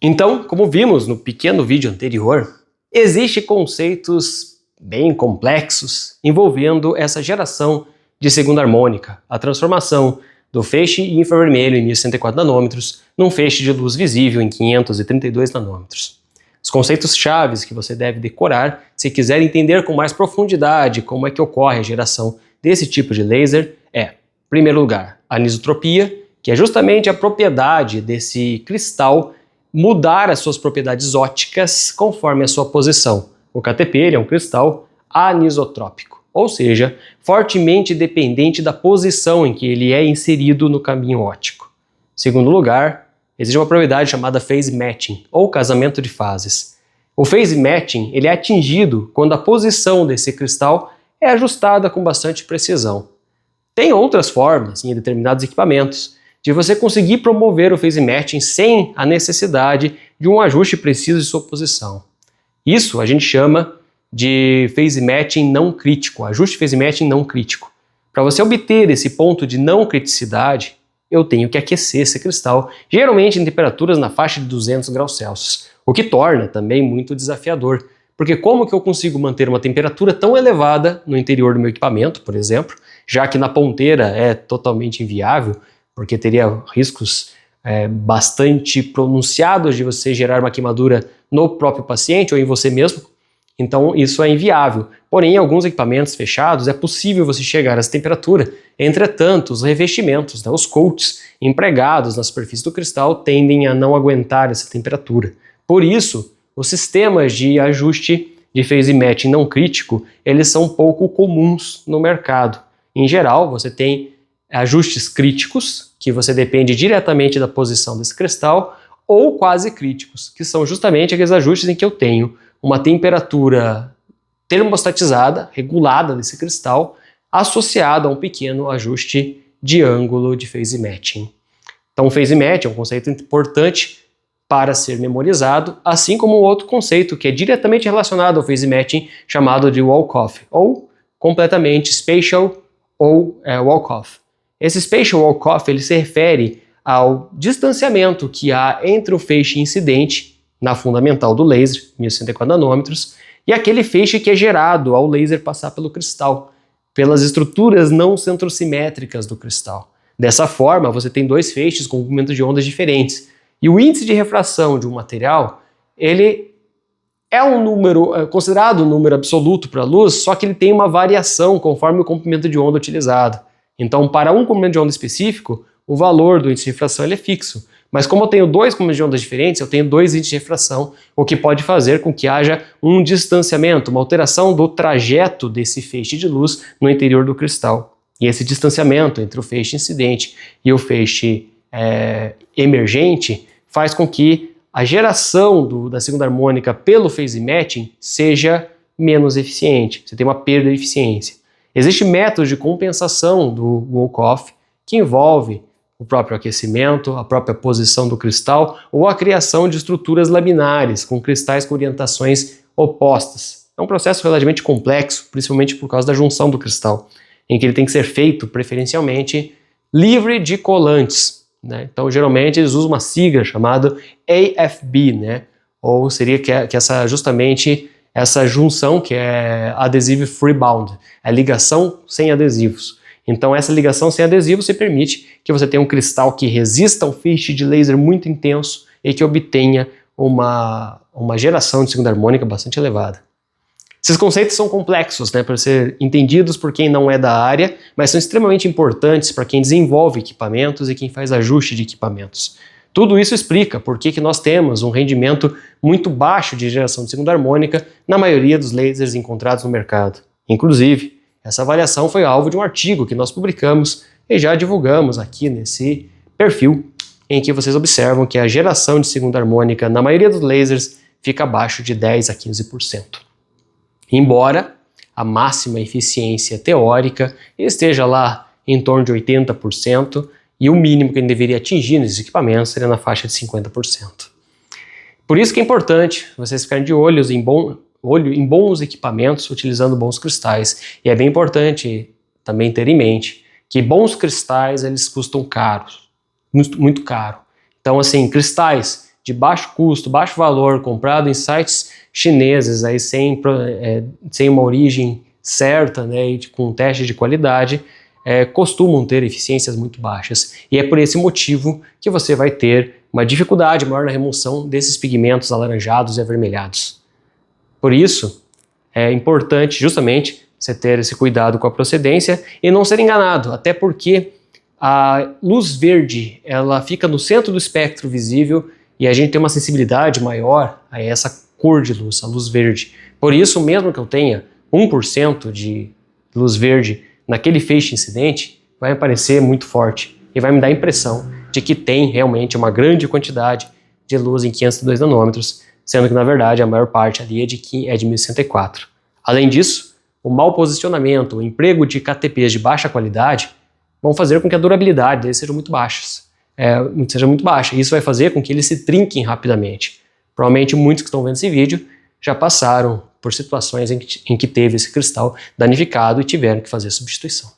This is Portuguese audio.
Então, como vimos no pequeno vídeo anterior, existem conceitos bem complexos envolvendo essa geração de segunda harmônica, a transformação do feixe infravermelho em 1104 nanômetros num feixe de luz visível em 532 nanômetros. Os conceitos chaves que você deve decorar se quiser entender com mais profundidade como é que ocorre a geração desse tipo de laser é, em primeiro lugar, a anisotropia, que é justamente a propriedade desse cristal mudar as suas propriedades ópticas conforme a sua posição. O KTP ele é um cristal anisotrópico, ou seja, fortemente dependente da posição em que ele é inserido no caminho óptico. Em segundo lugar, existe uma propriedade chamada phase matching, ou casamento de fases. O phase matching ele é atingido quando a posição desse cristal é ajustada com bastante precisão. Tem outras formas, em determinados equipamentos, de você conseguir promover o phase matching sem a necessidade de um ajuste preciso de sua posição. Isso a gente chama de phase matching não crítico, ajuste phase matching não crítico. Para você obter esse ponto de não criticidade, eu tenho que aquecer esse cristal, geralmente em temperaturas na faixa de 200 graus Celsius, o que torna também muito desafiador, porque como que eu consigo manter uma temperatura tão elevada no interior do meu equipamento, por exemplo, já que na ponteira é totalmente inviável, porque teria riscos bastante pronunciados de você gerar uma queimadura no próprio paciente ou em você mesmo, então isso é inviável. Porém, em alguns equipamentos fechados é possível você chegar a essa temperatura. Entretanto, os revestimentos, os coats empregados na superfície do cristal tendem a não aguentar essa temperatura. Por isso, os sistemas de ajuste de phase matching não crítico, eles são pouco comuns no mercado. Em geral, você tem ajustes críticos, que você depende diretamente da posição desse cristal, ou quase críticos, que são justamente aqueles ajustes em que eu tenho uma temperatura termostatizada, regulada desse cristal, associada a um pequeno ajuste de ângulo de phase matching. Então, o phase match é um conceito importante para ser memorizado, assim como um outro conceito que é diretamente relacionado ao phase matching, chamado de walk-off, ou completamente spatial ou walk-off. Esse spatial walk-off ele se refere ao distanciamento que há entre o feixe incidente na fundamental do laser, 1104 nanômetros, e aquele feixe que é gerado ao laser passar pelo cristal, pelas estruturas não centrosimétricas do cristal. Dessa forma, você tem dois feixes com comprimento de ondas diferentes. E o índice de refração de um material, ele é um número, considerado um número absoluto para a luz, só que ele tem uma variação conforme o comprimento de onda utilizado. Então, para um comprimento de onda específico, o valor do índice de refração ele é fixo. Mas como eu tenho dois comprimentos de ondas diferentes, eu tenho dois índices de refração, o que pode fazer com que haja um distanciamento, uma alteração do trajeto desse feixe de luz no interior do cristal. E esse distanciamento entre o feixe incidente e o feixe emergente faz com que a geração da segunda harmônica pelo phase matching seja menos eficiente. Você tem uma perda de eficiência. Existem métodos de compensação do walk-off que envolve o próprio aquecimento, a própria posição do cristal ou a criação de estruturas laminares com cristais com orientações opostas. É um processo relativamente complexo, principalmente por causa da junção do cristal, em que ele tem que ser feito preferencialmente livre de colantes, né? Então, geralmente eles usam uma sigla chamada AFB, né? Ou seria que justamente essa junção que é adhesive free bound, é ligação sem adesivos. Então essa ligação sem adesivo se permite que você tenha um cristal que resista a um feixe de laser muito intenso e que obtenha uma geração de segunda harmônica bastante elevada. Esses conceitos são complexos, né, para ser entendidos por quem não é da área, mas são extremamente importantes para quem desenvolve equipamentos e quem faz ajuste de equipamentos. Tudo isso explica por que nós temos um rendimento muito baixo de geração de segunda harmônica na maioria dos lasers encontrados no mercado. Inclusive, essa avaliação foi alvo de um artigo que nós publicamos e já divulgamos aqui nesse perfil, em que vocês observam que a geração de segunda harmônica na maioria dos lasers fica abaixo de 10 a 15%. Embora a máxima eficiência teórica esteja lá em torno de 80%, e o mínimo que a gente deveria atingir nesses equipamentos seria na faixa de 50%. Por isso que é importante vocês ficarem de olho em bons equipamentos, utilizando bons cristais. E é bem importante também ter em mente que bons cristais eles custam caros, muito caro. Então, assim, cristais de baixo custo, baixo valor, comprado em sites chineses, aí sem uma origem certa, né, e com teste de qualidade, costumam ter eficiências muito baixas. E é por esse motivo que você vai ter uma dificuldade maior na remoção desses pigmentos alaranjados e avermelhados. Por isso, é importante justamente você ter esse cuidado com a procedência e não ser enganado, até porque a luz verde ela fica no centro do espectro visível e a gente tem uma sensibilidade maior a essa cor de luz, a luz verde. Por isso, mesmo que eu tenha 1% de luz verde naquele feixe incidente, vai aparecer muito forte e vai me dar a impressão de que tem realmente uma grande quantidade de luz em 502 nanômetros, sendo que na verdade a maior parte ali é de 1104. Além disso, o mau posicionamento, o emprego de KTPs de baixa qualidade vão fazer com que a durabilidade deles seja muito baixa. Isso vai fazer com que eles se trinquem rapidamente. Provavelmente muitos que estão vendo esse vídeo já passaram por situações em que teve esse cristal danificado e tiveram que fazer substituição.